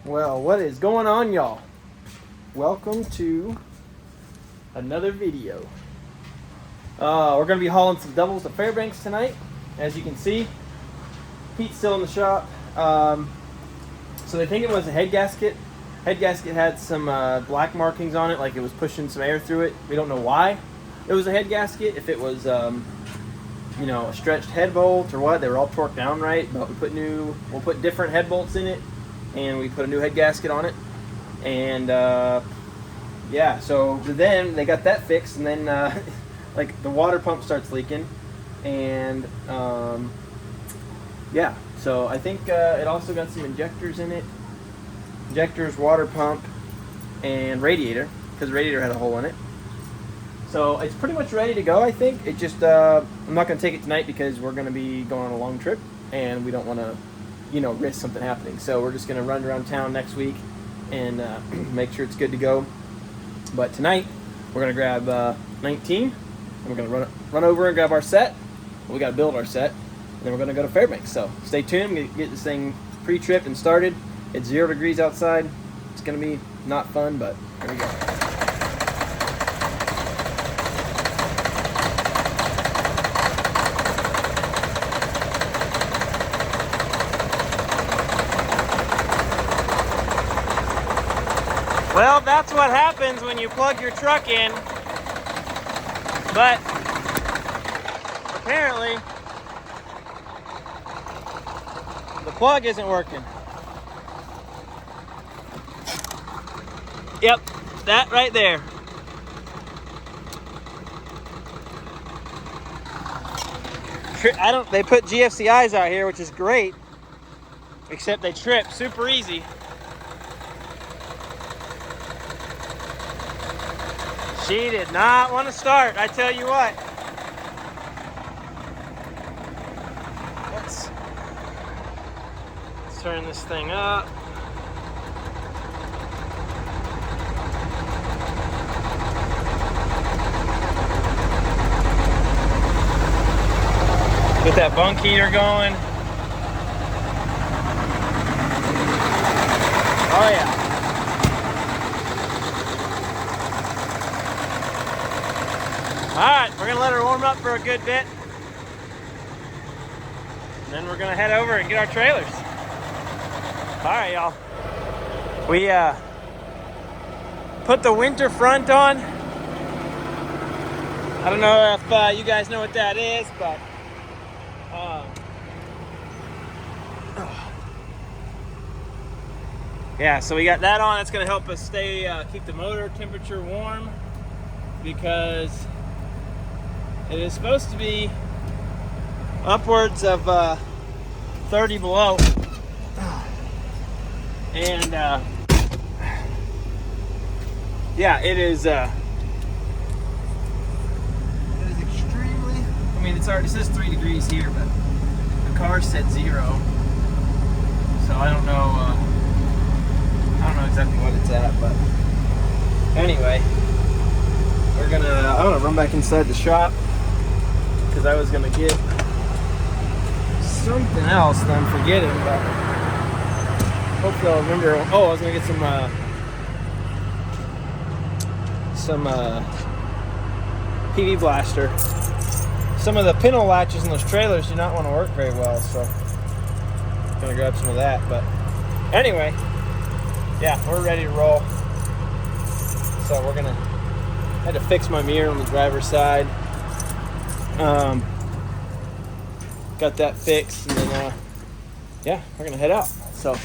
Well, what is going on, y'all? Welcome to another video. We're going to be hauling some doubles to Fairbanks tonight. As you can see, Pete's still in the shop. So they think it was a head gasket. Head gasket had some black markings on it, like it was pushing some air through it. We don't know why it was a head gasket. If it was, you know, a stretched head bolt or what. They were all torqued down right, but we'll put different head bolts in it, and we put a new head gasket on it. And yeah, so then they got that fixed, and then like the water pump starts leaking, and yeah, so I think it also got some injectors in it. Injectors, water pump, and radiator, because the radiator had a hole in it. So it's pretty much ready to go, I think. It just, I'm not going to take it tonight because we're going to be going on a long trip, and we don't want to, you know, risk something happening. So we're just going to run around town next week and make sure it's good to go. But tonight, we're going to grab 19, and we're going to run over and grab our set. We got to build our set, and then we're going to go to Fairbanks. So stay tuned. We're going to get this thing pre-tripped and started. It's 0 degrees outside. It's going to be not fun, but here we go. Well, that's what happens when you plug your truck in. But apparently, the plug isn't working. Yep, that right there. They put GFCIs out here, which is great, except they trip super easy. She did not want to start, I tell you what. Let's turn this thing up. Get that bunk heater going. Oh yeah. Alright, we're gonna let her warm up for a good bit. And then we're gonna head over and get our trailers. Alright, y'all. We put the winter front on. I don't know if you guys know what that is, but yeah, so we got that on. That's going to help us keep the motor temperature warm, because it is supposed to be upwards of 30 below. And yeah, it is extremely, I mean, it says 3 degrees here, but the car said 0. So I don't know exactly what it's at, but anyway, I'm gonna run back inside the shop because I was gonna get something else that I'm forgetting, but hopefully I'll remember. Oh, I was gonna get some PV blaster. Some of the pinhole latches in those trailers do not want to work very well, so I'm gonna grab some of that. But anyway, yeah, we're ready to roll. So I had to fix my mirror on the driver's side. Got that fixed, and then yeah, we're gonna head out. So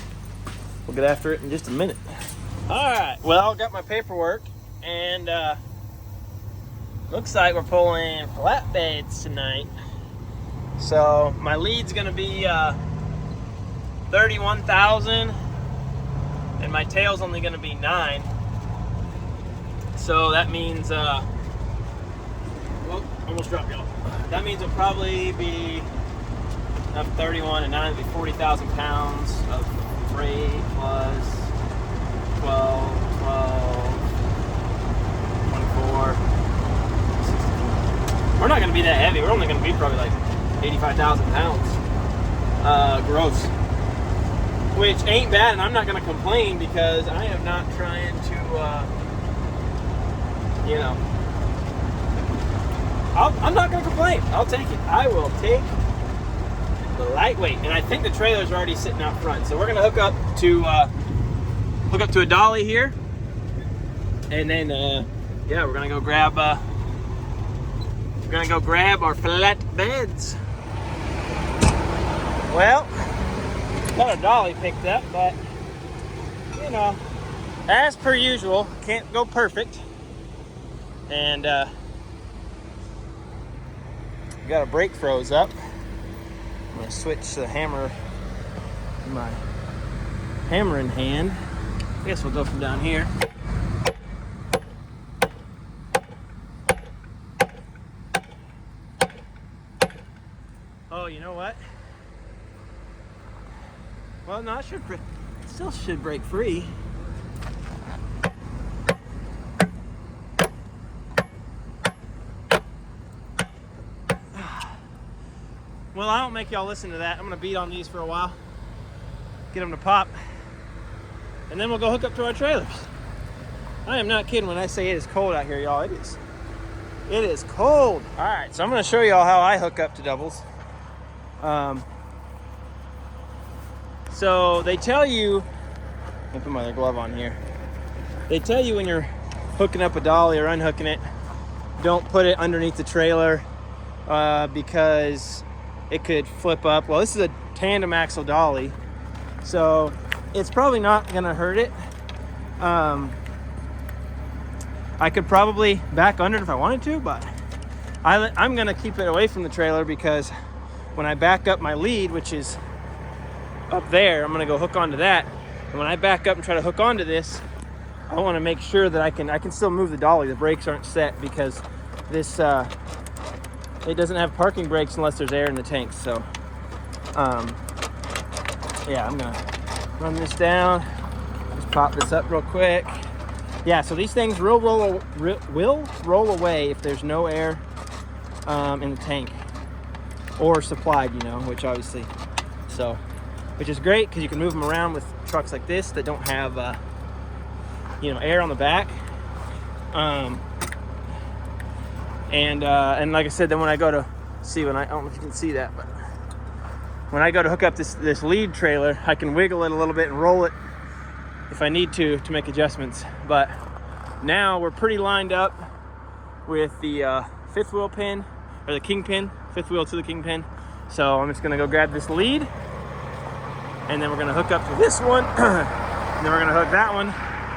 we'll get after it in just a minute. All right, well, got my paperwork, and looks like we're pulling flatbeds tonight. So my lead's gonna be 31,000. And my tail's only going to be 9. So that means, well, almost dropped, y'all. That means it'll probably be up 31 and 9, it'll be 40,000 pounds of freight plus 12, 24, 64. We're not going to be that heavy. We're only going to be probably like 85,000 pounds gross. which ain't bad, and I'm not going to complain because I am not trying to, you know, I'm not going to complain. I'll take it. I will take the lightweight, and I think the trailer's already sitting out front. So we're going to hook up to a dolly here, and then yeah, we're going to go grab our flat beds. Well, got a dolly picked up, but you know, as per usual, can't go perfect. And got a brake froze up. I'm gonna switch the hammer, my hammer in hand. I guess we'll go from down here. Oh, you know what? Well, no, it still should break free. Well, I don't make y'all listen to that. I'm gonna beat on these for a while, get them to pop, and then we'll go hook up to our trailers. I am not kidding when I say it is cold out here, y'all. It is cold. All right, so I'm gonna show y'all how I hook up to doubles. So they tell you, let me put my other glove on here. They tell you when you're hooking up a dolly or unhooking it, don't put it underneath the trailer because it could flip up. Well, this is a tandem axle dolly, so it's probably not gonna hurt it. I could probably back under it if I wanted to, but I'm gonna keep it away from the trailer because when I back up my lead, which is up there, I'm gonna go hook onto that. And when I back up and try to hook onto this, I wanna make sure that I can still move the dolly. The brakes aren't set because this, it doesn't have parking brakes unless there's air in the tanks. So, yeah, I'm gonna run this down. Just pop this up real quick. Yeah, so these things will roll away if there's no air in the tank or supplied, you know, which obviously, so, which is great because you can move them around with trucks like this that don't have, you know, air on the back. And like I said, then when I go to see, I don't know if you can see that, but when I go to hook up this lead trailer, I can wiggle it a little bit and roll it if I need to make adjustments. But now we're pretty lined up with the fifth wheel pin, or the kingpin, fifth wheel to the kingpin. So I'm just gonna go grab this lead, and then we're gonna hook up to this one, and then we're gonna hook that one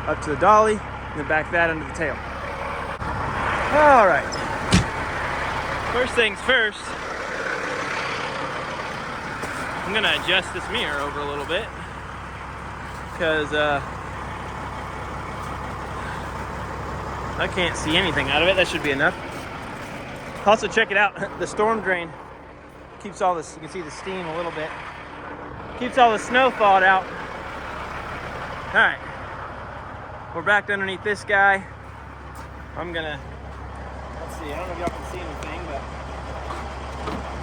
up to the dolly, and then back that under the tail. All right. First things first, I'm gonna adjust this mirror over a little bit because I can't see anything out of it. That should be enough. Also, check it out. The storm drain keeps all this, you can see the steam a little bit, keeps all the snow thawed out. All right, we're back underneath this guy. I'm gonna, let's see, I don't know if y'all can see anything, but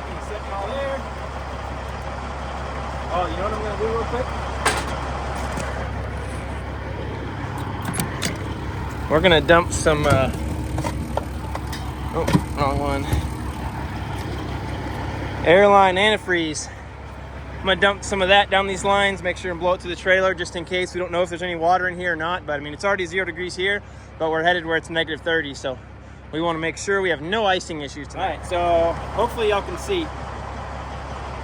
he's sitting all there. Oh, you know what I'm gonna do real quick? We're gonna dump some, oh, wrong one. Airline antifreeze. I'm gonna dump some of that down these lines, make sure and blow it to the trailer just in case. We don't know if there's any water in here or not, but I mean, it's already 0 degrees here, but we're headed where it's negative 30, so we wanna make sure we have no icing issues tonight. All right, so hopefully y'all can see.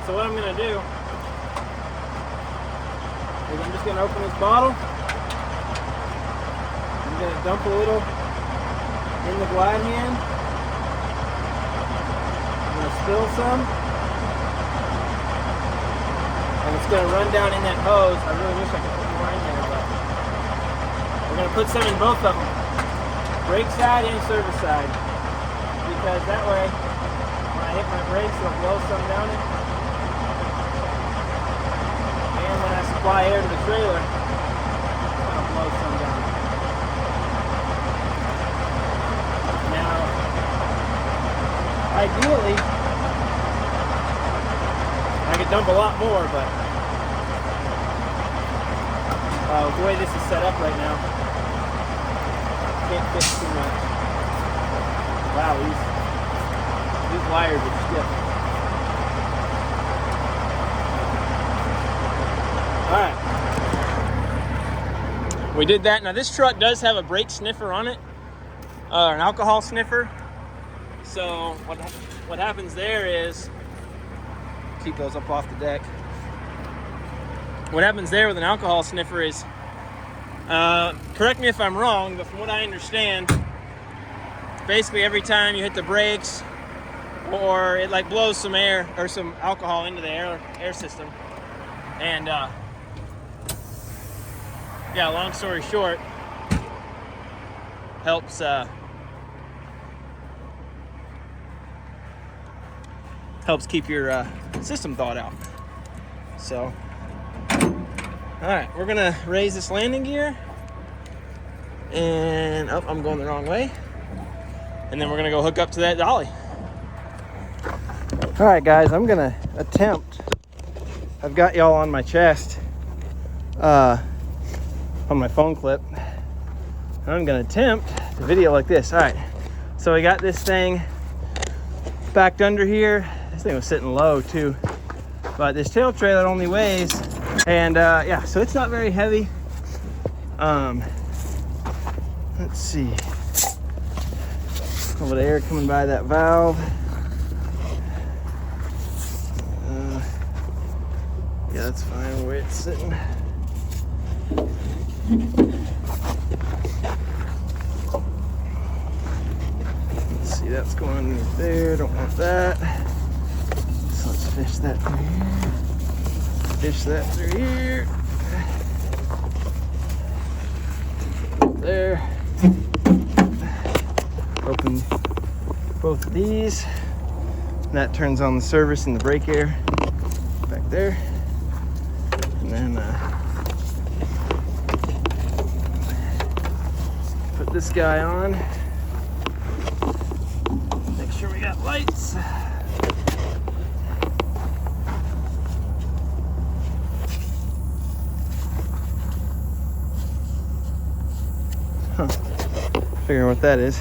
So what I'm gonna do is I'm just gonna open this bottle. I'm gonna dump a little in the glide hand. I'm gonna spill some. And it's gonna run down in that hose. I really wish I could put more in there, but we're gonna put some in both of them. Brake side and service side. Because that way, when I hit my brakes, it'll blow some down it. And when I supply air to the trailer, it's gonna blow some down. Now, ideally, I could dump a lot more, but The way this is set up right now, can't fit too much. Wow, these wires are stiff. All right, we did that. Now this truck does have a brake sniffer on it, an alcohol sniffer. So what happens there is, keep those up off the deck. What happens there with an alcohol sniffer is, correct me if I'm wrong, but from what I understand, basically every time you hit the brakes, or it like blows some air or some alcohol into the air system, and yeah, long story short, helps keep your system thawed out. So, all right, we're gonna raise this landing gear, and I'm going the wrong way, and then we're gonna go hook up to that dolly. All right, guys, I'm gonna attempt. I've got y'all on my chest, on my phone clip. I'm gonna attempt to video like this. All right, so we got this thing backed under here. This thing was sitting low too, but this tail trailer only weighs, and yeah, so it's not very heavy. Let's see, a little bit of air coming by that valve. Yeah, that's fine where it's sitting. Let's see, that's going underneath there. Don't want that. So let's fish that through here. Fish that through here. There. Open both of these. And that turns on the service and the brake air back there. And then put this guy on. Make sure we got lights. Huh. Figuring what that is.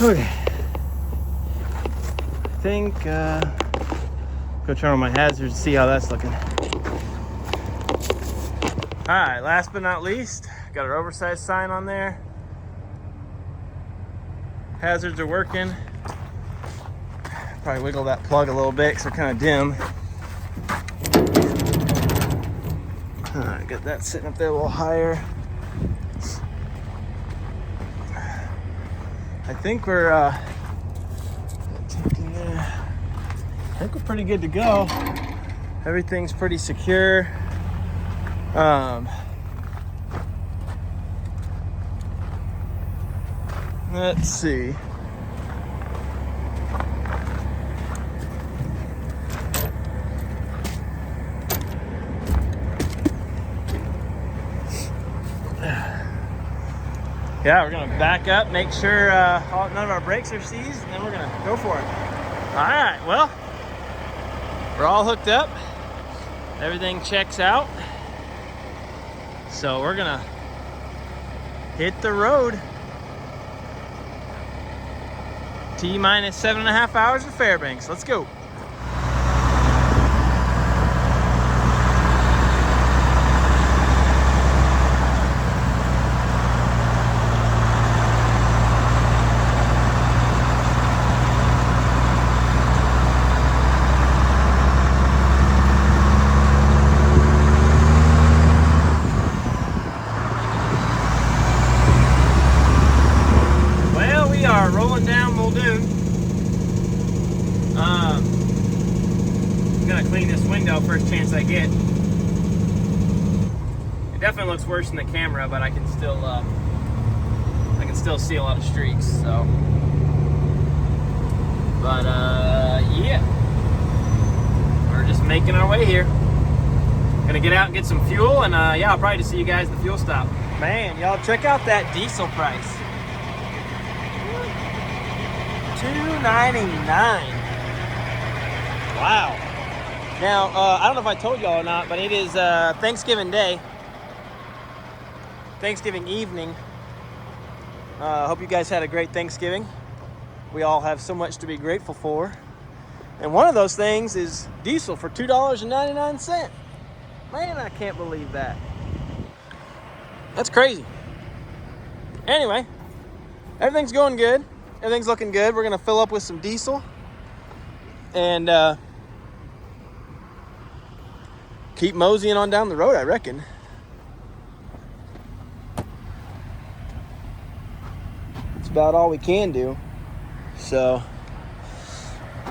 Okay. I think go turn on my hazards to see how that's looking. All right, last but not least, got our oversized sign on there. Hazards are working. Probably wiggle that plug a little bit because they're kind of dim. Got that sitting up there a little higher. I think we're pretty good to go. Everything's pretty secure. Let's see. Yeah, we're gonna back up, make sure none of our brakes are seized, and then we're gonna go for it. All right, well, we're all hooked up. Everything checks out. So we're gonna hit the road. T-minus 7.5 hours to Fairbanks. Let's go. Rolling down Muldoon. I'm gonna clean this window first chance I get. It definitely looks worse in the camera, but I can still see a lot of streaks. So, but yeah, we're just making our way here. Gonna get out and get some fuel, and yeah, I'll probably just see you guys at the fuel stop. Man, y'all check out that diesel price. $2.99. Wow. Now, I don't know if I told y'all or not, but it is Thanksgiving Day. Thanksgiving evening. Hope you guys had a great Thanksgiving. We all have so much to be grateful for. And one of those things is diesel for $2.99. Man, I can't believe that. That's crazy. Anyway, everything's going good. Everything's looking good. We're going to fill up with some diesel. And keep moseying on down the road, I reckon. It's about all we can do. So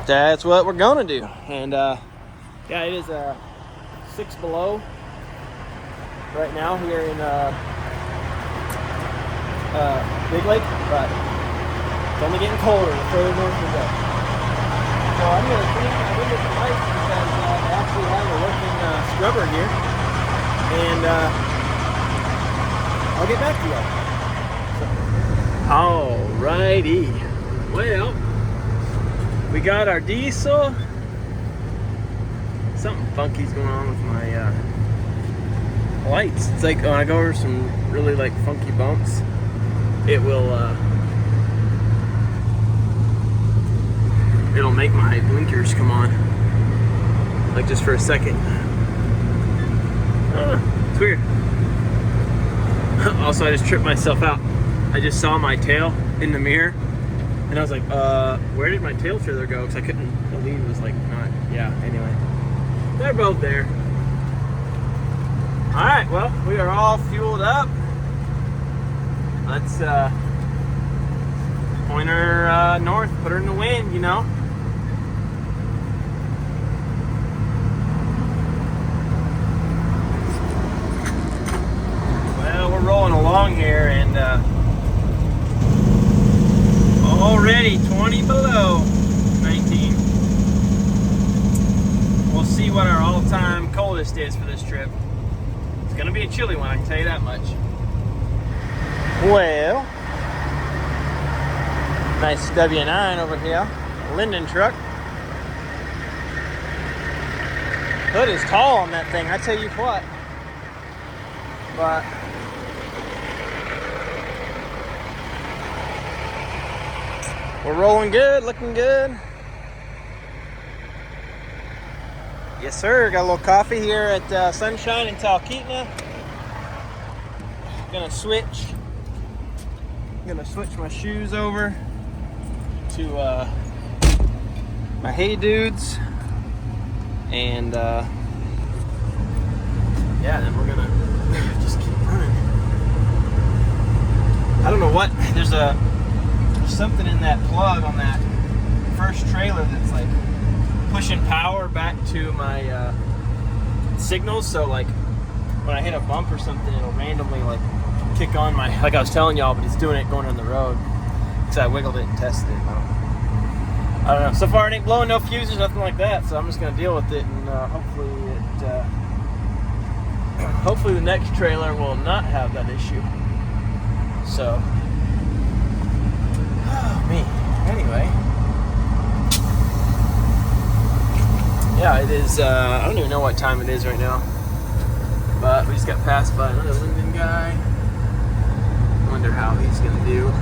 that's what we're gonna do. And yeah, it is 6 below right now here in Big Lake, but it's only getting colder the further north we go. So I'm gonna clean the lights because I actually have a working scrubber here, and I'll get back to y'all. Alrighty. Well, we got our diesel. Something funky's going on with my lights. It's like when I go over some really like funky bumps, it will it'll make my blinkers come on, like just for a second. I don't know, it's weird. Also, I just tripped myself out. I just saw my tail in the mirror, and I was like, where did my tail trailer go? Because I couldn't believe it was like not, yeah, anyway. They're both there. All right, well, we are all fueled up. Let's point her north, put her in the wind, you know. Well, we're rolling along here, and already 20 below 19. We'll see what our all-time coldest is for this trip. It's gonna be a chilly one, I can tell you that much. Well, nice W9 over here, Linden truck. Hood is tall on that thing, I tell you what. But we're rolling good, looking good. Yes, sir. Got a little coffee here at Sunshine in Talkeetna. Gonna switch my shoes over to my Hey Dudes, and yeah, then we're gonna just keep running. I don't know what. There's something in that plug on that first trailer that's like pushing power back to my signals, so like when I hit a bump or something, it'll randomly like kick on my, like I was telling y'all, but it's doing it going on the road because I wiggled it and tested it. I don't know. So far it ain't blowing no fuses, nothing like that, so I'm just gonna deal with it, and hopefully the next trailer will not have that issue. So me. Anyway, yeah, it is, I don't even know what time it is right now, but we just got passed by another Linden guy. I wonder how he's gonna do.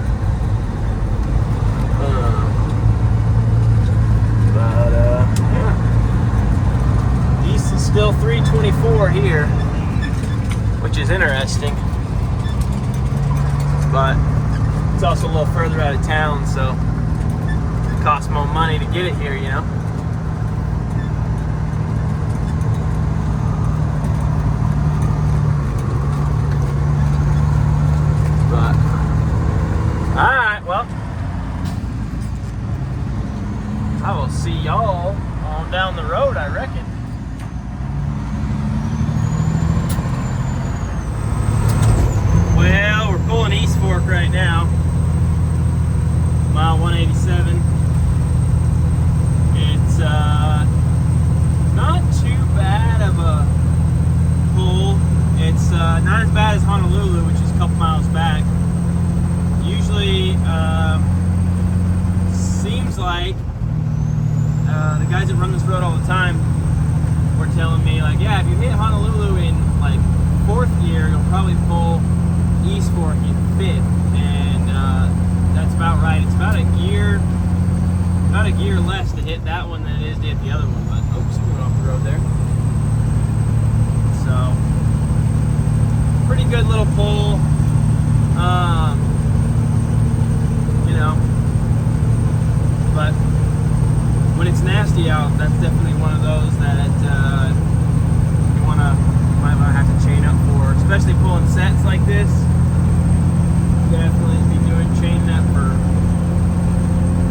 Yeah. East is still 324 here, which is interesting, but it's also a little further out of town, so it costs more money to get it here, you know. But alright, well, I will see y'all on down the road, I reckon. Well, we're pulling East Fork right now. Mile 187. It's not too bad of a pull. It's not as bad as Honolulu, which is a couple miles back. Usually, seems like the guys that run this road all the time were telling me, like, yeah, if you hit Honolulu in like 4th gear, you'll probably pull East Fork in 5th, and that's about right. It's about a gear less to hit that one than it is to hit the other one. But oops, we went off the road there. So pretty good little pull. You know, but when it's nasty out, that's definitely one of those that you might have to chain up for, especially pulling sets like this. Definitely be chain up for.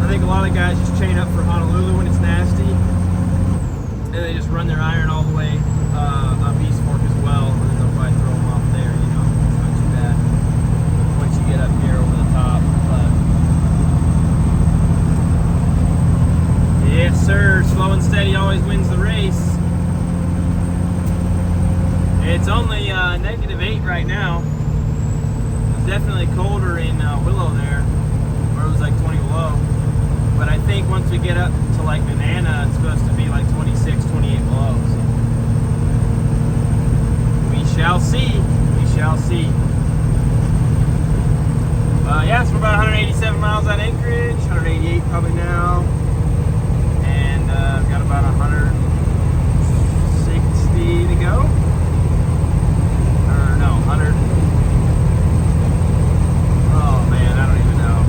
I think a lot of guys just chain up for Honolulu when it's nasty, and they just run their iron all the way up East Fork as well, and then they'll probably throw them off there. You know, it's not too bad once you get up here over the top. But yes, sir. Slow and steady always wins the race. It's only -8 right now. It's definitely colder in Willow there, where it was like 20 below. But I think once we get up to like Banana, it's supposed to be like 26, 28 below. So we shall see. We shall see. Yeah, so we're about 187 miles out of Anchorage, 188 probably now. And we've got about 160 to go. Or no, 100. Oh man, I don't even know.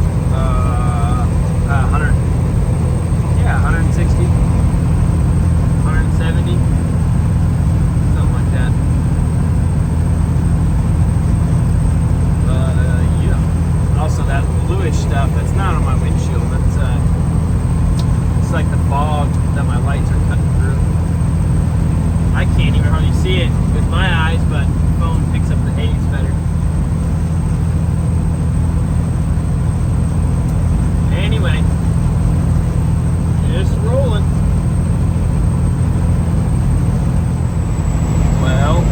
100. Yeah, 160. 170. Something like that. Yeah. Also, that bluish stuff, that's not on my windshield. That's it's like the fog that my lights are cutting through. I can't even hardly see it with my eyes, but the phone picks up the haze better. Anyway, just rolling. Well,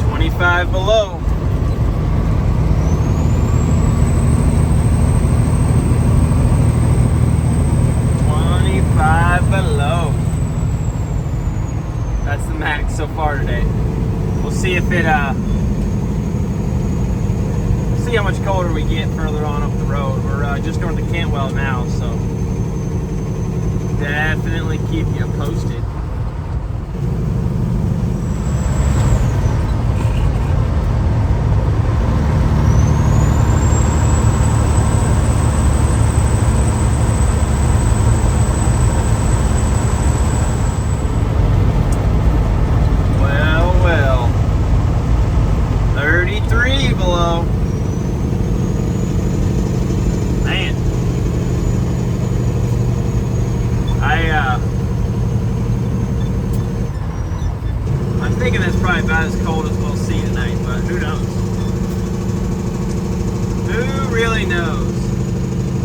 25 below. Below. That's the max so far today. We'll see if it see how much colder we get further on up the road. We're just north of Cantwell now, so definitely keep you posted. I'm thinking that's probably about as cold as we'll see tonight, but who knows? Who really knows?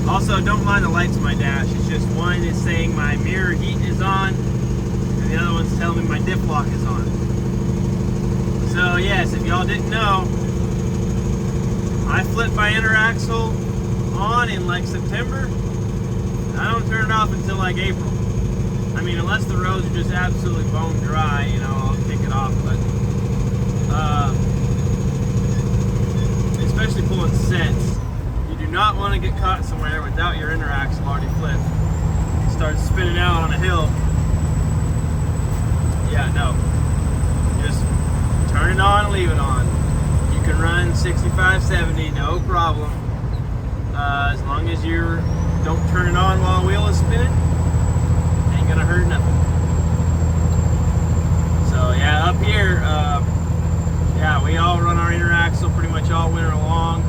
Also, don't mind the lights on my dash. It's just one is saying my mirror heat is on, and the other one's telling me my diff lock is on. So yes, if y'all didn't know, I flip my inner axle on in like September. I don't turn it off until like April. I mean, unless the roads are just absolutely bone dry, you know, I'll kick it off. But especially pulling sets, you do not want to get caught somewhere without your inner axle already flipped. Start spinning out on a hill. Yeah, no. Just turn it on and leave it on. You can run 65, 70, no problem. As long as you don't turn it on while the wheel is spinning, ain't gonna hurt nothing. So yeah, up here, yeah, we all run our inner axle pretty much all winter long,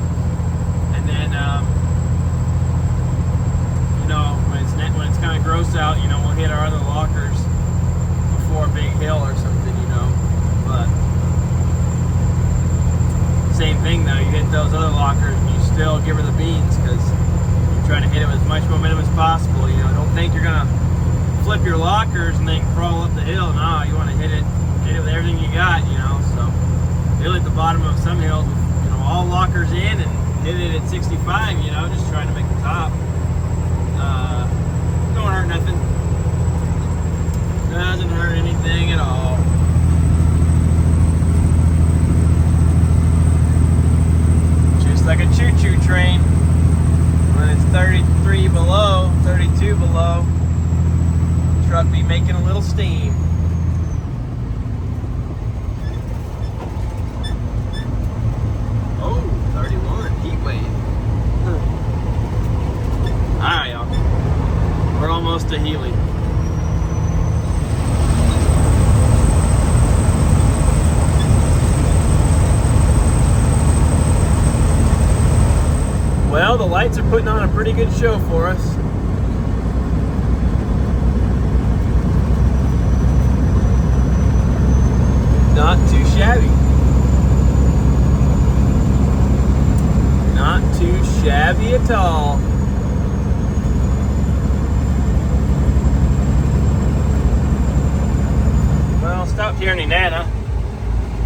and then you know, when it's kind of gross out, you know, we'll hit our other lockers before a big hill or something, you know. But same thing though, you hit those other lockers and you still give her the beans because you're trying to hit it with as much momentum as possible. You know, don't think you're gonna flip your lockers and then crawl up the hill. No, you want to hit it with everything you got, you know. So really at the bottom of some hills, you know, all lockers in and hit it at 65, you know, just trying to make the top. Don't hurt nothing. Doesn't hurt anything at all. Just like a choo-choo train. When it's 33 below, 32 below, truck be making a little steam. Oh, 31, heat wave. Alright, y'all. We're almost to Healy. Well, the lights are putting on a pretty good show for us. Not too shabby. Not too shabby at all. Well, stopped here in Inanna.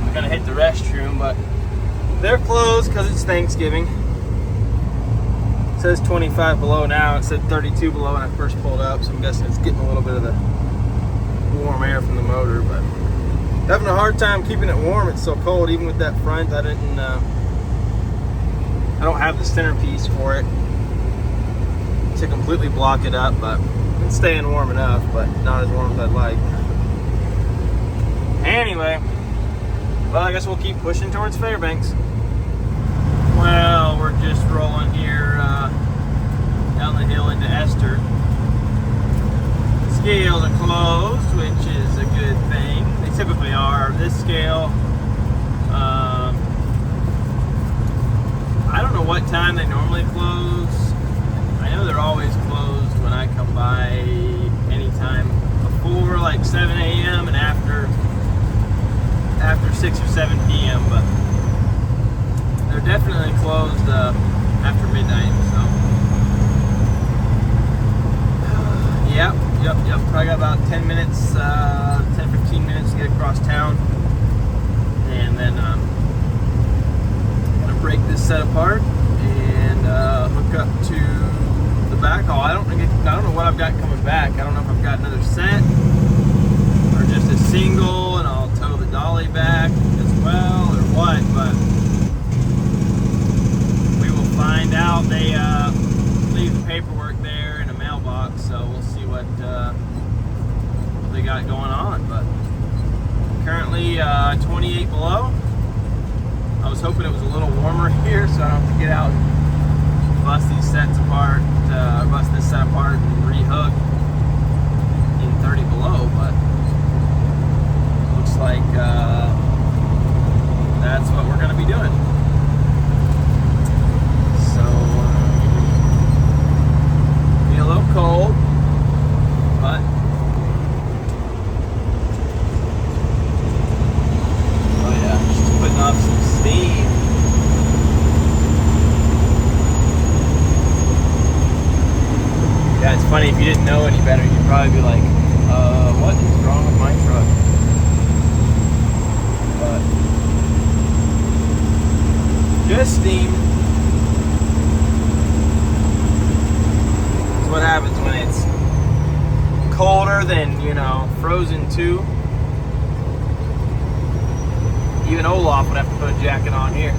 I'm gonna hit the restroom, but they're closed because it's Thanksgiving. It says 25 below now. It said 32 below when I first pulled up, so I'm guessing it's getting a little bit of the warm air from the motor, but having a hard time keeping it warm. It's so cold. Even with that front, I don't have the centerpiece for it to completely block it up, but it's staying warm enough, but not as warm as I'd like. Anyway, well, I guess we'll keep pushing towards Fairbanks. Well, we're just rolling here down the hill into Esther. Scales are closed, which is a good thing. They typically are. This scale, I don't know what time they normally close. I know they're always closed when I come by, anytime before like 7 a.m. and after 6 or 7 p.m. But they're definitely closed after midnight. So, yep. Probably got about 10 minutes, 10-15 minutes to get across town, and then I'm gonna break this set apart and hook up to the backhaul. I don't know what I've got coming back. I don't know if I've got another set or just a single, and I'll tow the dolly back as well, or what. But we will find out. They leave the paperwork there in a mailbox, so we'll see what they got going on. But currently 28 below. I was hoping it was a little warmer here, so I don't have to get out and bust this set apart and rehook in 30 below. But looks like that's what we're going to be doing. So be a little cold, but oh yeah, just putting off some steam. Yeah, it's funny, if you didn't know any better, you'd probably be like, what is wrong with my truck? But just steam. That's what happens when it's colder than, frozen too. Even Olaf would have to put a jacket on here.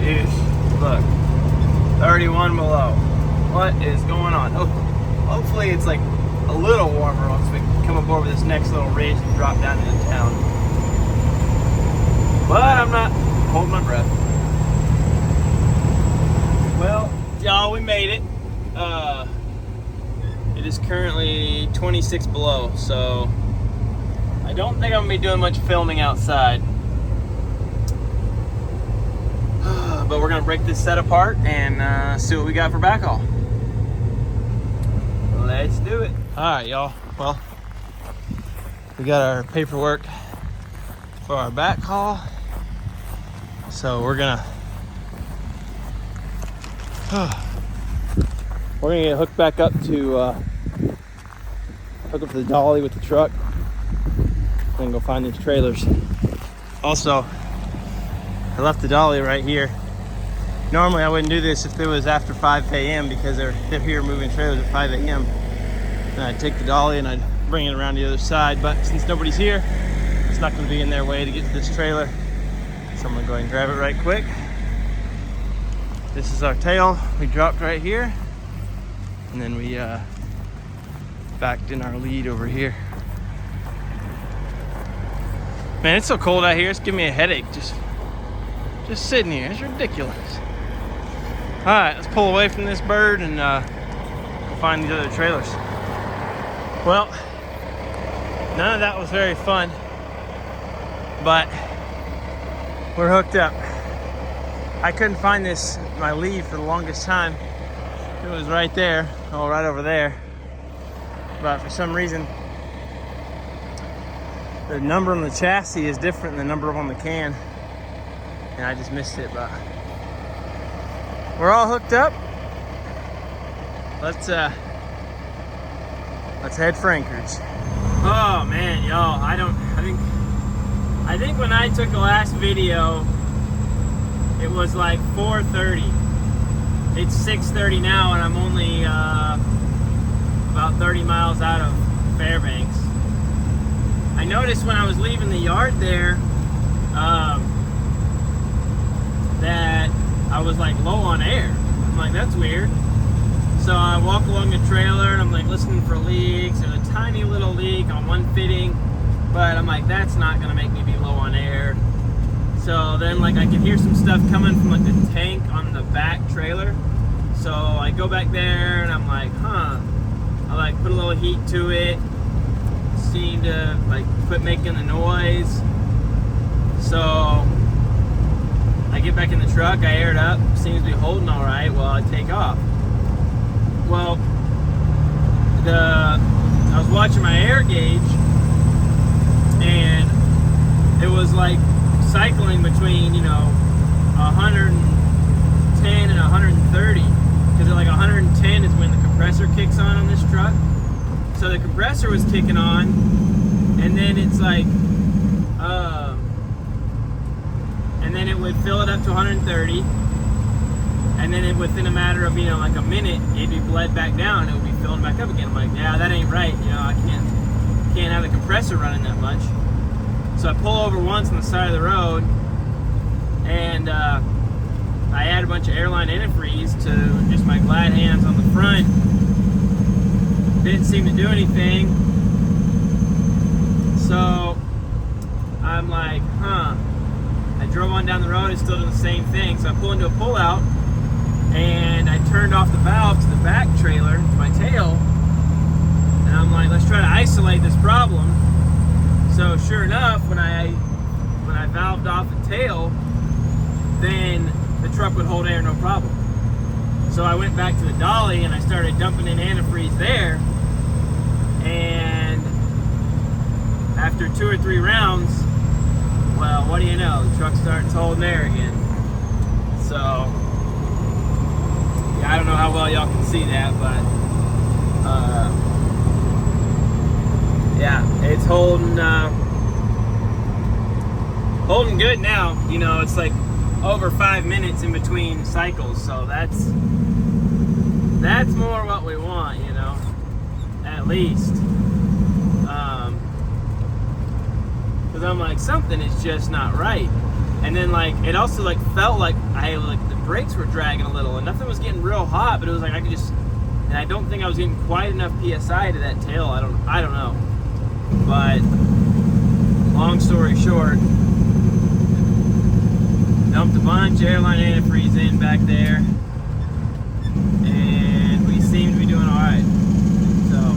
Eesh, look, 31 below. What is going on? Oh, hopefully it's like a little warmer once we come up over this next little ridge and drop down into town. But I'm not holding my breath. Well, y'all, we made it. It is currently 26 below, so I don't think I'm gonna be doing much filming outside. But we're gonna break this set apart and see what we got for backhaul. Let's do it. All right, y'all. Well, we got our paperwork for our backhaul, so we're gonna get hooked back up to hook up to the dolly with the truck. We're gonna go find these trailers. Also, I left the dolly right here. Normally I wouldn't do this if it was after 5 a.m. because they're here moving trailers at 5 a.m. And I'd take the dolly and I'd bring it around the other side, but since nobody's here, it's not going to be in their way to get to this trailer. So I'm going to go ahead and grab it right quick. This is our tail we dropped right here, and then we backed in our lead over here. Man, it's so cold out here, it's giving me a headache just sitting here. It's ridiculous. All right, let's pull away from this bird and find these other trailers. Well, none of that was very fun, but we're hooked up. I couldn't find my lead for the longest time. It was right there, right over there. But for some reason, the number on the chassis is different than the number on the can, and I just missed it. But we're all hooked up. Let's head for Anchorage. Oh man, y'all! I think when I took the last video, it was like 4:30. It's 6:30 now, and I'm only about 30 miles out of Fairbanks. I noticed when I was leaving the yard there that I was like low on air. I'm like, that's weird. So I walk along the trailer and I'm like listening for leaks. There's a tiny little leak on one fitting, but I'm like, that's not gonna make me be low on air. So then like I can hear some stuff coming from like the tank on the back trailer. So I go back there and I'm like, I like put a little heat to it. Seemed to like quit making the noise. So I get back in the truck, I air it up, seems to be holding all right. Well, I take off. Well, I was watching my air gauge, and it was like cycling between 110 and 130, because like 110 is when the compressor kicks on this truck. So the compressor was kicking on, and then it's like and then it would fill it up to 130, and then within a matter of like a minute, it'd be bled back down and it would be filling back up again. I'm like, yeah, that ain't right. I can't have the compressor running that much. So I pull over once on the side of the road, and I add a bunch of airline antifreeze to just my glad hands on the front. Didn't seem to do anything. So I'm like, I drove on down the road, it's still doing the same thing. So I pull into a pullout, and I turned off the valve to the back trailer, to my tail, and I'm like, let's try to isolate this problem. So sure enough, when I valved off the tail, then the truck would hold air no problem. So I went back to the dolly and I started dumping in antifreeze there, and after 2 or 3 rounds, well, what do you know, the truck starts holding air again. So yeah, I don't know how well y'all can see that, but yeah, it's holding good now. It's like over 5 minutes in between cycles, so that's more what we want, at least. Because I'm like, something is just not right. And then like it also like felt like the brakes were dragging a little, and nothing was getting real hot, but it was like and I don't think I was getting quite enough PSI to that tail. I don't know. But long story short, dumped a bunch of airline antifreeze in back there, and we seem to be doing all right. So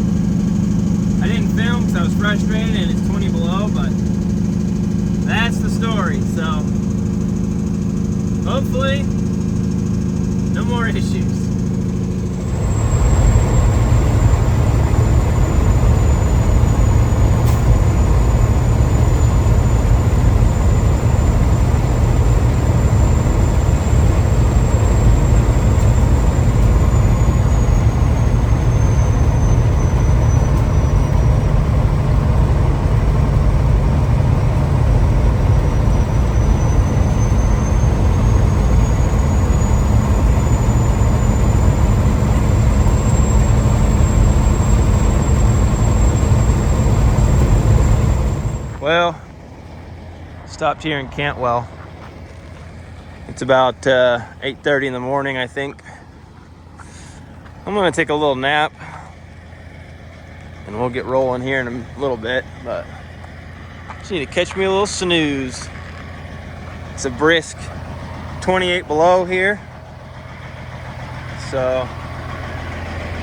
I didn't film because I was frustrated and it's 20 below, but that's the story. So hopefully no more issues. Stopped here in Cantwell. It's about 8:30 in the morning, I think. I'm gonna take a little nap and we'll get rolling here in a little bit, but just need to catch me a little snooze. It's a brisk 28 below here, so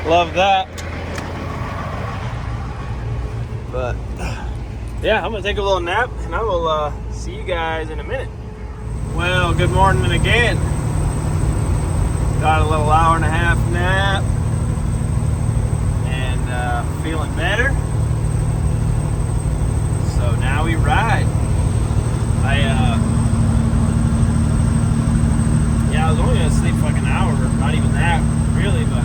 love that. But yeah, I'm gonna take a little nap and I will see you guys in a minute. Well, good morning again. Got a little hour and a half nap and feeling better. So now we ride. I was only gonna sleep for like an hour, not even that really, but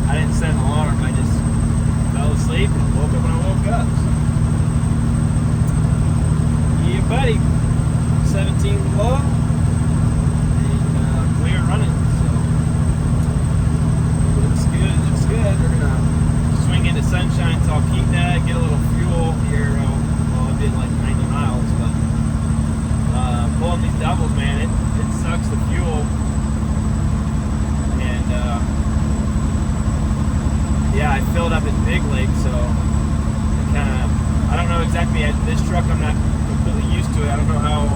I didn't set an alarm. I just fell asleep and woke up when I woke up. So. Yeah, buddy. 17 below and clear running. So looks good. Looks good. We're gonna swing into sunshine, so I'll keep that. Get a little fuel here. Well, I did like 90 miles, but pulling these doubles, man, it sucks the fuel. And yeah, I filled up at Big Lake, so I don't know exactly. This truck, I'm not completely used to it. I don't know how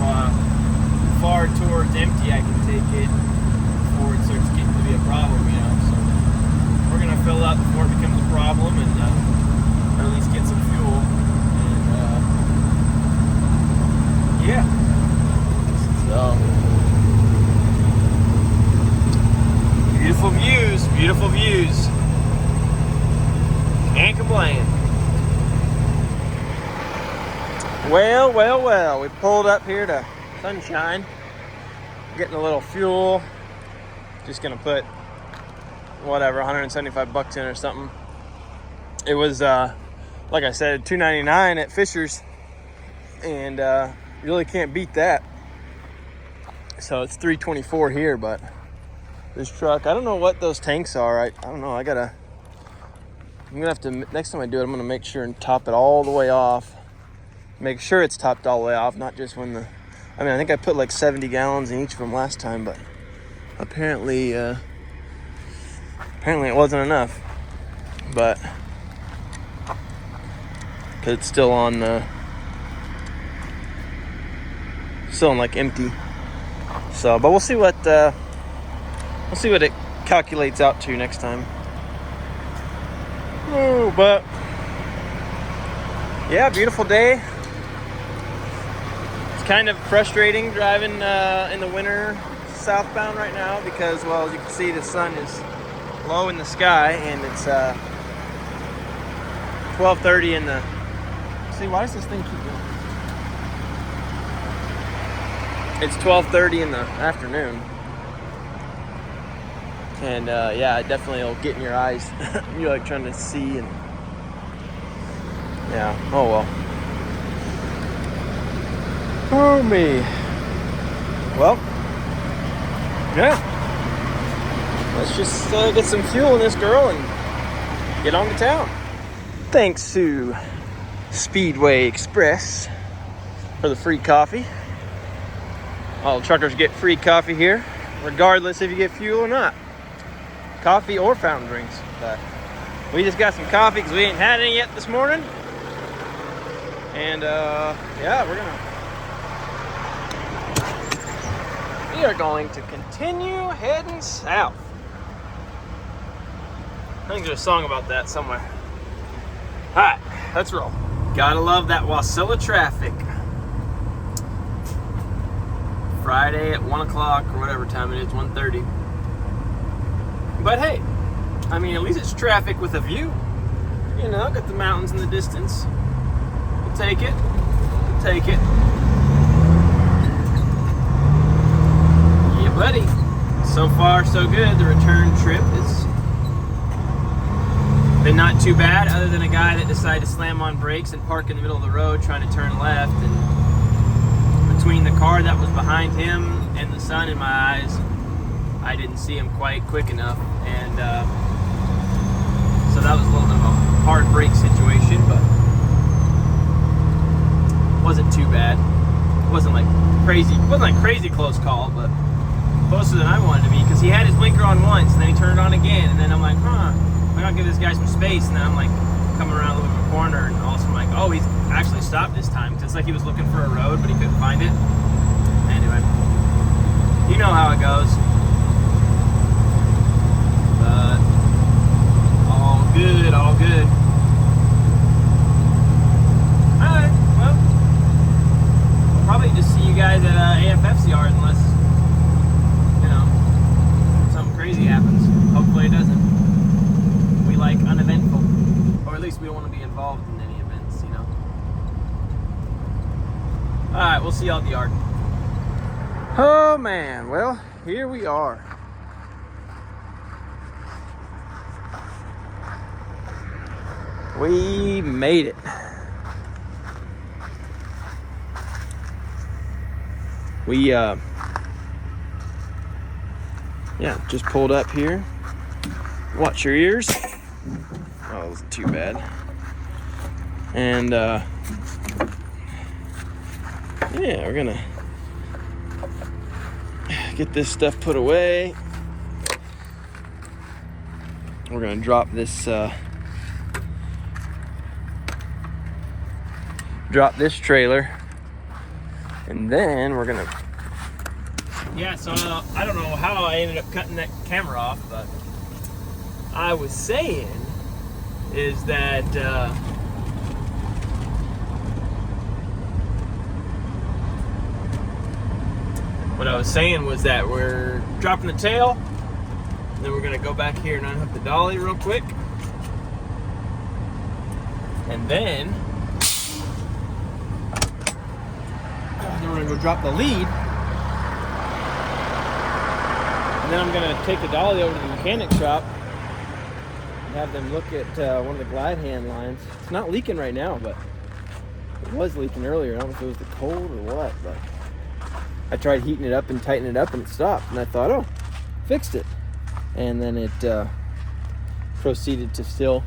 far towards empty I can take it before it starts getting to be a problem, you know. So we're gonna fill up before it becomes a problem, and or at least get some fuel. And yeah. So beautiful views, beautiful views. Can't complain. Well, well, well, we pulled up here to Sunshine, getting a little fuel. Just gonna put whatever, 175 bucks in or something. It was like I said, $2.99 at Fisher's, and you really can't beat that. So it's $3.24 here, but this truck, I don't know what those tanks are. I don't know. I'm gonna have to, next time I do it, I'm gonna make sure and top it all the way off. Make sure it's topped all the way off, not just when I think I put like 70 gallons in each of them last time, but apparently it wasn't enough. But because it's still on like empty. So, but we'll see what it calculates out to next time. Oh, but yeah, beautiful day. Kind of frustrating driving in the winter southbound right now because, well, as you can see, the sun is low in the sky and it's 12:30 in the. See, why does this thing keep going? It's 12:30 in the afternoon, and yeah, it definitely will get in your eyes. You're like trying to see, and yeah. Oh well. Oh me. Well, yeah. Let's just get some fuel in this girl and get on to town. Thanks to Speedway Express for the free coffee. All truckers get free coffee here, regardless if you get fuel or not. Coffee or fountain drinks. But we just got some coffee because we ain't had any yet this morning. And yeah, we are going to continue heading south. I think there's a song about that somewhere. Alright, let's roll. Gotta love that Wasilla traffic. Friday at 1 o'clock or whatever time it is, 1:30. But hey, I mean, at least it's traffic with a view. You know, got the mountains in the distance. We'll take it. We'll take it. Yeah, buddy. So far, so good. The return trip has been not too bad, other than a guy that decided to slam on brakes and park in the middle of the road trying to turn left. And between the car that was behind him and the sun in my eyes, I didn't see him quite quick enough. And so that was a little bit of a hard brake situation, but wasn't too bad. It wasn't like crazy. It wasn't like crazy close call, but closer than I wanted to be, because he had his blinker on once, and then he turned it on again, and then I'm like, huh, I gotta give this guy some space, and then I'm like coming around a little bit of a corner, and all of a sudden I'm like, oh, he's actually stopped this time, because it's like he was looking for a road, but he couldn't find it. Anyway, you know how it goes. But all good, all good. Alright, well, we'll probably just see you guys at AFF's yard unless, you know, something crazy happens. Hopefully it doesn't. We like uneventful. Or at least we don't want to be involved in any events, you know. Alright, we'll see y'all at the yard. Oh man, well, here we are. We made it. We yeah, just pulled up here. Watch your ears. Oh, it wasn't too bad. And yeah, we're gonna get this stuff put away. We're gonna drop this trailer, and then we're gonna, yeah, so I don't know how I ended up cutting that camera off, but I was saying is that what I was saying was that we're dropping the tail, and then we're gonna go back here and unhook the dolly real quick, and then we're gonna go drop the lead, and then I'm gonna take the dolly over to the mechanic shop and have them look at one of the glide hand lines. It's not leaking right now, but it was leaking earlier. I don't know if it was the cold or what, but I tried heating it up and tightening it up, and it stopped. And I thought, oh, fixed it. And then it proceeded to still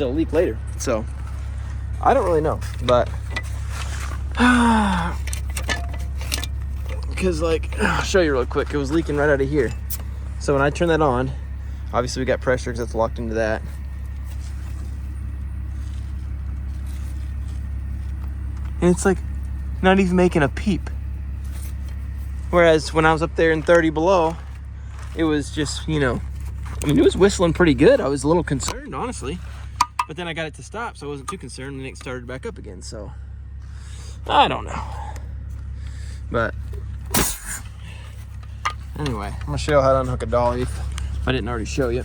leak later. So I don't really know, but because, like, I'll show you real quick. It was leaking right out of here. So when I turn that on, obviously we got pressure because it's locked into that. And it's like not even making a peep. Whereas when I was up there in 30 below, it was just, you know, I mean, it was whistling pretty good. I was a little concerned, honestly. But then I got it to stop, so I wasn't too concerned, and then it started back up again. So I don't know. But anyway, I'm gonna show you how to unhook a dolly if I didn't already show you.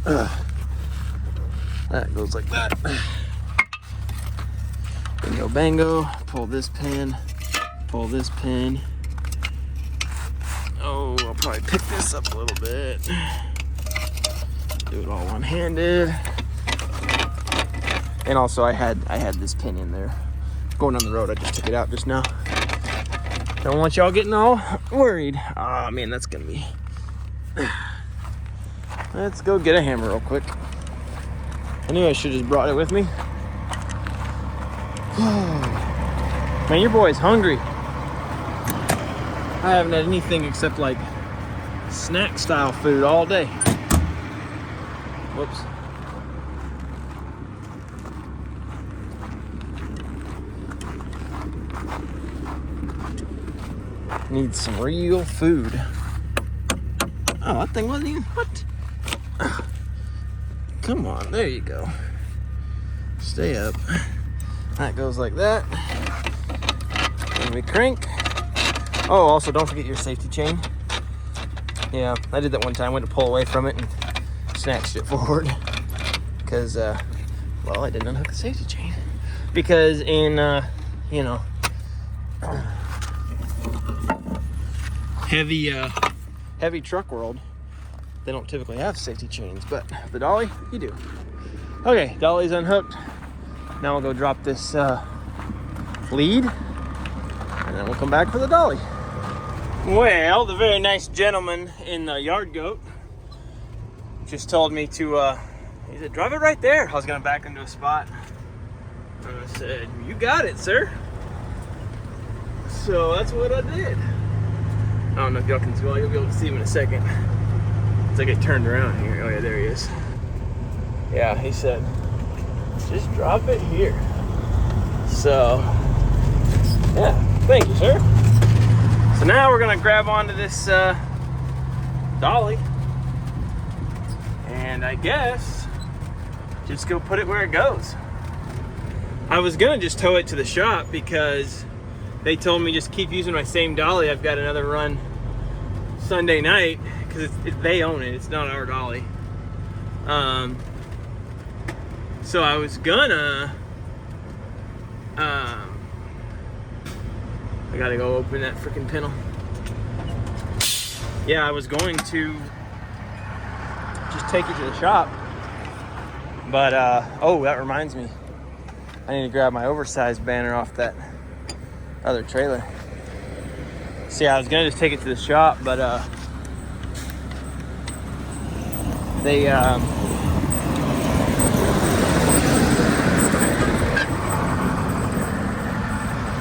That goes like that. Bingo bango. Pull this pin. Pull this pin. Oh, I'll probably pick this up a little bit. Do it all one-handed. And also I had this pin in there. Going on the road, I just took it out just now. Don't want y'all getting all worried. Oh man, that's gonna be. Let's go get a hammer real quick. I knew I should have just brought it with me. Man, your boy's hungry. I haven't had anything except like snack style food all day. Whoops. Need some real food. Oh, that thing wasn't even, what? Come on, there you go. Stay up. That goes like that. And we crank. Oh, also don't forget your safety chain. Yeah, I did that one time. Went to pull away from it and snatched it forward. Because, well, I didn't unhook the safety chain. Because in, you know, heavy truck world, they don't typically have safety chains, but the dolly, you do. Okay, dolly's unhooked. Now we'll go drop this lead, and then we'll come back for the dolly. Well, the very nice gentleman in the yard goat just told me to, he said, drive it right there. I was gonna back into a spot And I said, you got it, sir. So that's what I did. I don't know if y'all can see, well, you'll be able to see him in a second. It's like I turned around here. Oh yeah, there he is. Yeah, he said, just drop it here. So, yeah, thank you, sir. So now we're gonna grab onto this dolly, and I guess just go put it where it goes. I was gonna just tow it to the shop because they told me just keep using my same dolly. I've got another run Sunday night because they own it. It's not our dolly. So I was gonna, I gotta go open that freaking panel. Yeah, I was going to just take it to the shop, but oh, that reminds me, I need to grab my oversized banner off that other trailer. See, I was gonna just take it to the shop, but they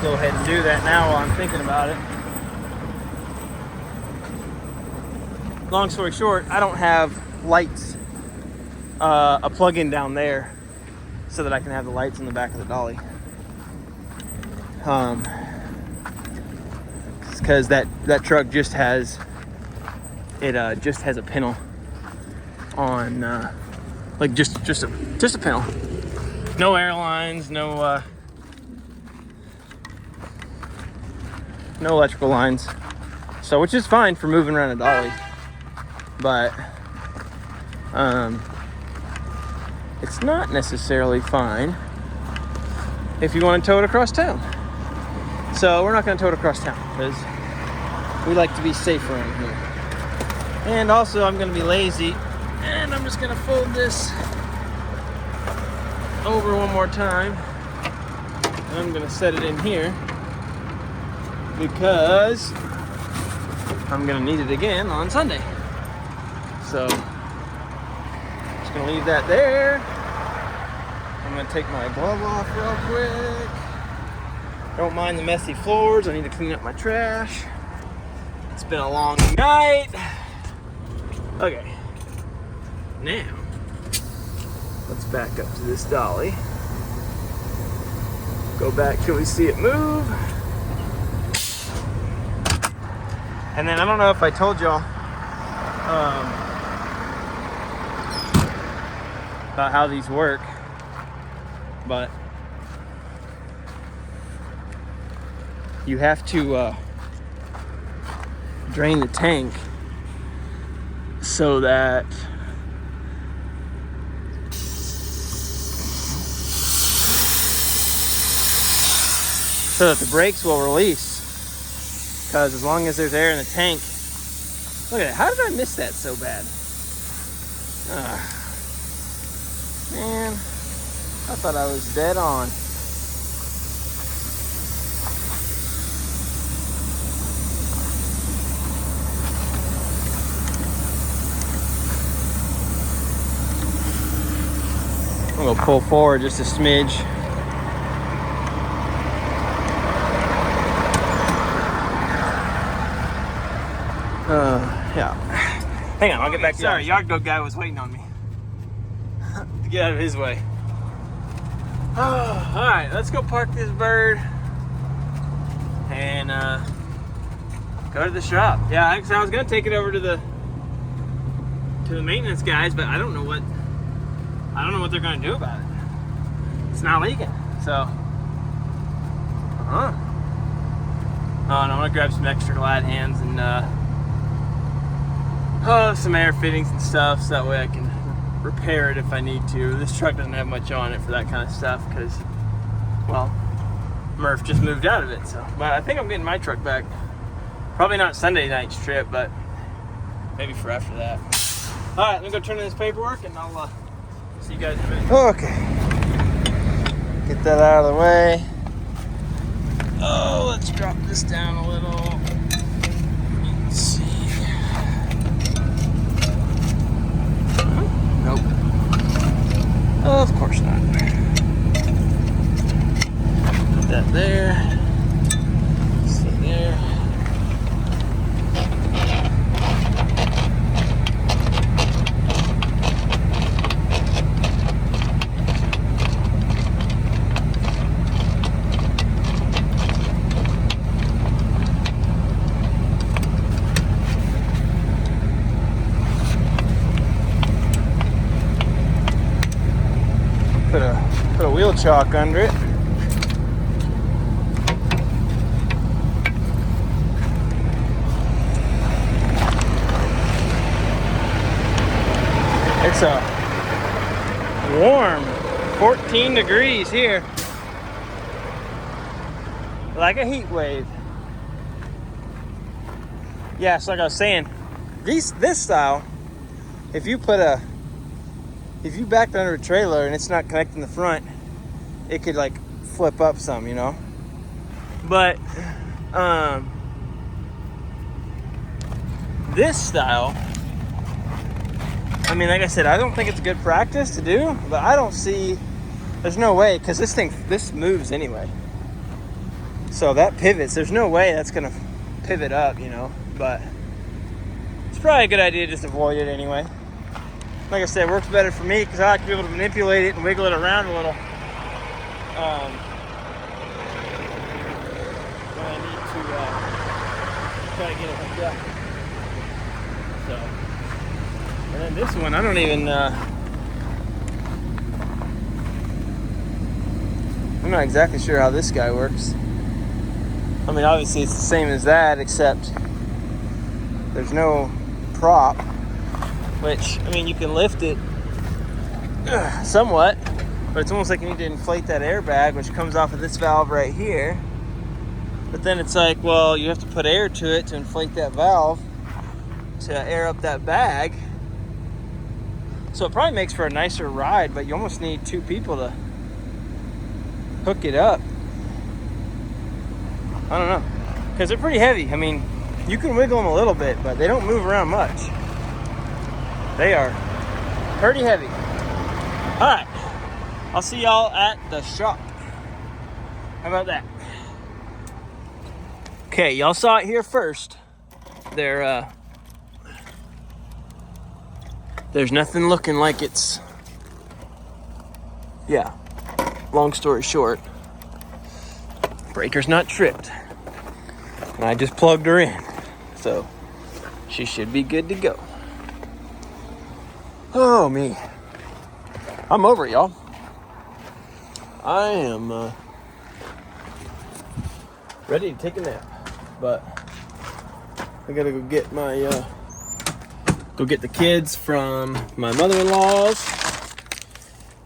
go ahead and do that now while I'm thinking about it. Long story short, I don't have lights, a plug-in down there so that I can have the lights in the back of the dolly. It's because that truck just has just has a panel on, like just a panel. No airlines, no electrical lines, so which is fine for moving around a dolly, but it's not necessarily fine if you want to tow it across town. So we're not going to tow it across town because we like to be safe around here. And also I'm going to be lazy, and I'm just going to fold this over one more time, and I'm going to set it in here because I'm gonna need it again on Sunday. So just gonna leave that there. I'm gonna take my glove off real quick. Don't mind the messy floors. I need to clean up my trash. It's been a long night. Okay, now let's back up to this dolly. Go back till we see it move. And then I don't know if I told y'all about how these work, but you have to drain the tank so that the brakes will release. Because as long as there's air in the tank, look at it. How did I miss that so bad? Man, I thought I was dead on. I'm gonna pull forward just a smidge. Yeah. Hang on, I'll get back to you. Sorry, yard goat guy was waiting on me to get out of his way. Oh, all right, let's go park this bird and go to the shop. Yeah, I was gonna take it over to the maintenance guys, but I don't know what they're gonna do about it. It's not leaking, so. Oh, no, I'm gonna grab some extra glad hands and some air fittings and stuff, so that way I can repair it if I need to. This truck doesn't have much on it for that kind of stuff because, well, Murph just moved out of it. So, but I think I'm getting my truck back. Probably not Sunday night's trip, but maybe for after that. All right, let me go turn in this paperwork, and I'll see you guys in a minute. Okay, get that out of the way. Oh, let's drop this down a little. Let's see. Nope. Oh, of course not. that there. Sit there. Put a wheel chock under it. It's a warm 14 degrees here. Like a heat wave. Yeah, so like I was saying, this style, if you backed under a trailer and it's not connecting the front, it could like flip up some, you know. But this style, I mean, like I said, I don't think it's good practice to do, but I don't see, there's no way, because this moves anyway. So that pivots, there's no way that's gonna pivot up, you know, but it's probably a good idea to just avoid it anyway. Like I said, it works better for me because I like to be able to manipulate it and wiggle it around a little. When I need to try to get it hooked up. So, and then this one, I don't even, I'm not exactly sure how this guy works. I mean, obviously it's the same as that, except there's no prop. Which, I mean, you can lift it somewhat, but it's almost like you need to inflate that airbag, which comes off of this valve right here. But then it's like, well, you have to put air to it to inflate that valve to air up that bag. So it probably makes for a nicer ride, but you almost need two people to hook it up. I don't know, because they're pretty heavy. I mean, you can wiggle them a little bit, but they don't move around much. They are pretty heavy. All right, I'll see y'all at the shop. How about that? Okay, y'all saw it here first. There's nothing looking like it's, yeah, long story short, breaker's not tripped. And I just plugged her in, so she should be good to go. Oh, me. I'm over it, y'all. I am ready to take a nap, but I gotta go get the kids from my mother-in-law's.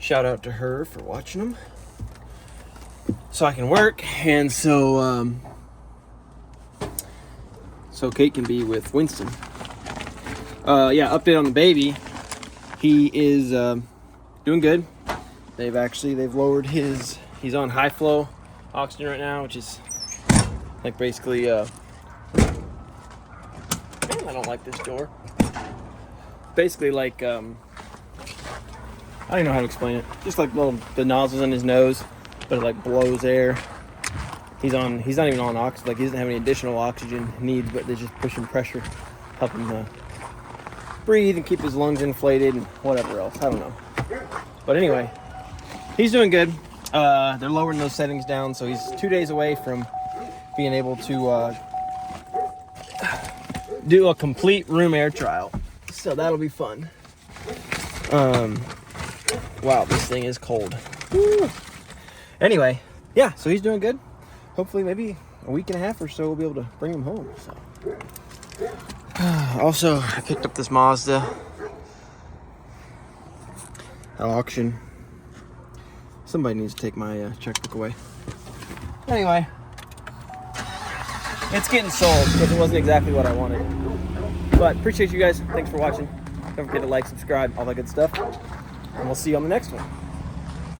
Shout out to her for watching them, so I can work, and so Kate can be with Winston. Yeah, update on the baby. He is doing good. They've lowered he's on high flow oxygen right now, which is like basically, I don't like this door. Basically like, I don't even know how to explain it. Just like the nozzles in his nose, but it like blows air. He's not even on oxygen, like he doesn't have any additional oxygen needs, but they're just pushing pressure, helping him breathe and keep his lungs inflated and whatever else. I don't know. But anyway, he's doing good. They're lowering those settings down, so he's 2 days away from being able to do a complete room air trial. So that'll be fun. Wow, this thing is cold. Woo. Anyway, yeah, so he's doing good. Hopefully maybe a week and a half or so we'll be able to bring him home. So also, I picked up this Mazda at auction. Somebody needs to take my checkbook away. Anyway, it's getting sold because it wasn't exactly what I wanted. But appreciate you guys. Thanks for watching. Don't forget to like, subscribe, all that good stuff. And we'll see you on the next one.